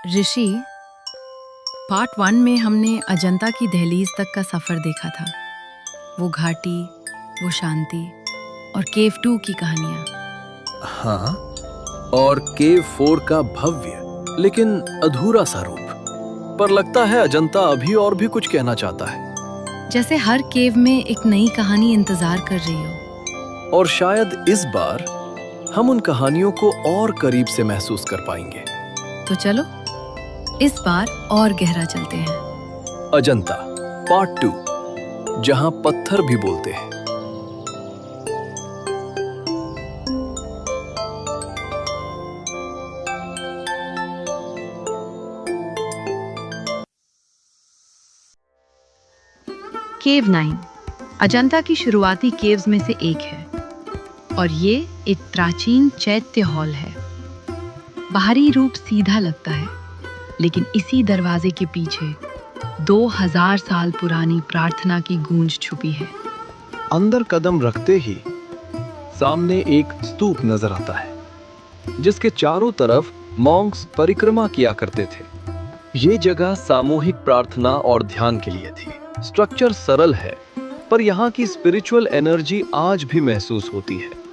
ऋषि, part 1 में हमने अजंता की दहलीज तक का सफर देखा था। वो घाटी, वो शांति और केव 2 की कहानियां। हाँ, और केव 4 का भव्य लेकिन अधूरा सा रूप। पर लगता है अजंता अभी और भी कुछ कहना चाहता है। जैसे हर केव में एक नई कहानी इंतजार कर रही हो। और शायद इस बार हम उन कहानियों को और करीब से महसूस कर पाएंगे। तो चलो इस बार और गहरा चलते हैं। अजंता पार्ट 2, जहां पत्थर भी बोलते हैं। केव 9 अजंता की शुरुआती केव्स में से एक है और ये एक प्राचीन चैत्य हॉल है। बाहरी रूप सीधा लगता है, लेकिन इसी दरवाजे के पीछे 2000 साल पुरानी प्रार्थना की गूंज छुपी है। अंदर कदम रखते ही सामने एक स्तूप नजर आता है, जिसके चारों तरफ मॉन्क्स परिक्रमा किया करते थे। ये जगह सामूहिक प्रार्थना और ध्यान के लिए थी। स्ट्रक्चर सरल है, पर यहाँ की स्पिरिचुअल एनर्जी आज भी महसूस होती है।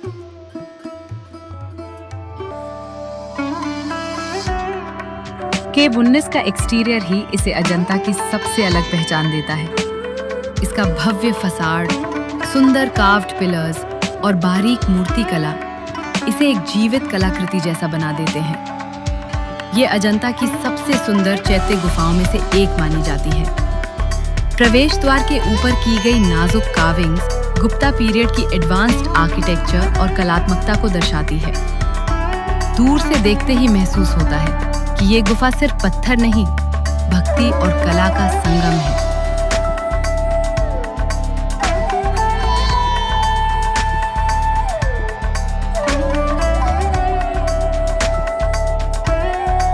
केव 19 का एक्सटीरियर ही इसे अजंता की सबसे अलग पहचान देता है। इसका भव्य फसाड, सुंदर कार्व्ड पिलर्स और बारीक मूर्ति कला इसे एक जीवित कलाकृति जैसा बना देते हैं। ये अजंता की सबसे सुंदर चैत्य गुफाओं में से एक मानी जाती है। प्रवेश द्वार के ऊपर की गई नाजुक कार्विंग्स गुप्ता पीरियड की एडवांस्ड आर्किटेक्चर और कलात्मकता को दर्शाती है। दूर से देखते ही महसूस होता है कि ये गुफा सिर्फ पत्थर नहीं, भक्ति और कला का संगम है।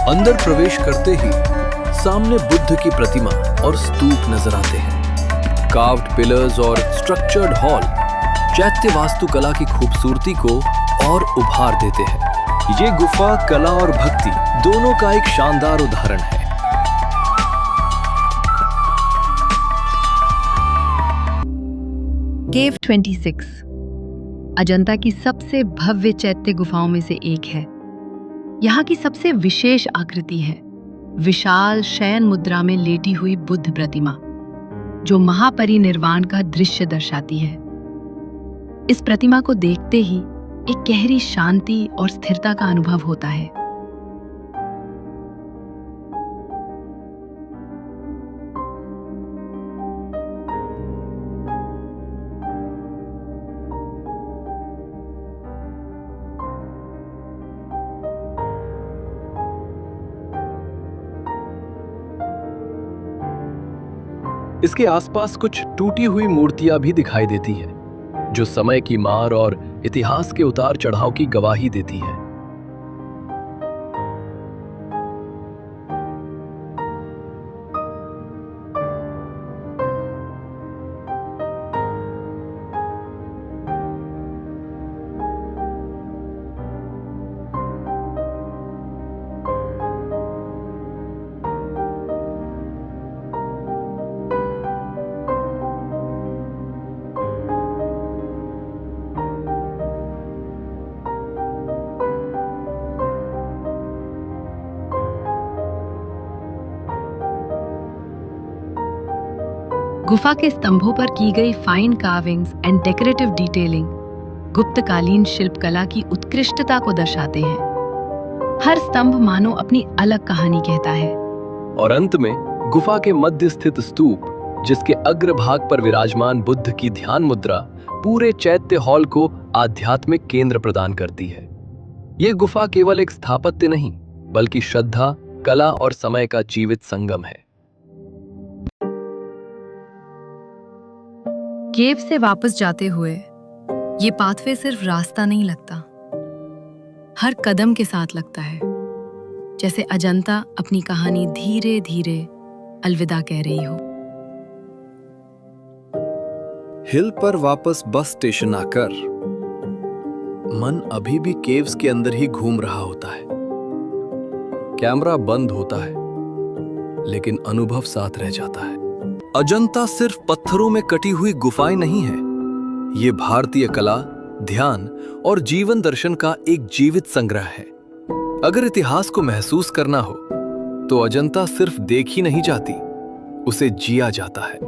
अंदर प्रवेश करते ही सामने बुद्ध की प्रतिमा और स्तूप नजर आते हैं। कार्व्ड पिलर्स और स्ट्रक्चर्ड हॉल चैत्य वास्तुकला की खूबसूरती को और उभार देते हैं। ये गुफा कला और भक्ति दोनों का एक शानदार उदाहरण है। केव 26 अजंता की सबसे भव्य चैत्य गुफाओं में से एक है। यहाँ की सबसे विशेष आकृति है विशाल शयन मुद्रा में लेटी हुई बुद्ध प्रतिमा, जो महापरिनिर्वाण का दृश्य दर्शाती है। इस प्रतिमा को देखते ही एक गहरी शांति और स्थिरता का अनुभव होता है। इसके आसपास कुछ टूटी हुई मूर्तियां भी दिखाई देती हैं, जो समय की मार और इतिहास के उतार चढ़ाव की गवाही देती है। गुफा के स्तंभों पर की गई fine carvings and decorative detailing गुप्तकालीन शिल्पकला की उत्कृष्टता को दर्शाते हैं। हर स्तंभ मानो अपनी अलग कहानी कहता है। और अंत में गुफा के मध्य स्थित स्तूप, जिसके अग्रभाग पर विराजमान बुद्ध की ध्यान मुद्रा पूरे चैत्य हॉल को आध्यात्मिक केंद्र प्रदान करती है। यह गुफा केवल एक स्थापत्य नहीं, बल्कि श्रद्धा, कला और समय का जीवित संगम है। केव से वापस जाते हुए ये पाथवे सिर्फ रास्ता नहीं लगता, हर कदम के साथ लगता है, जैसे अजंता अपनी कहानी धीरे धीरे अलविदा कह रही हो। हिल पर वापस बस स्टेशन आकर मन अभी भी केव्स के अंदर ही घूम रहा होता है। कैमरा बंद होता है, लेकिन अनुभव साथ रह जाता है। अजंता सिर्फ पत्थरों में कटी हुई गुफाएं नहीं है, ये भारतीय कला, ध्यान और जीवन दर्शन का एक जीवित संग्रह है। अगर इतिहास को महसूस करना हो तो अजंता सिर्फ देखी नहीं जाती, उसे जिया जाता है।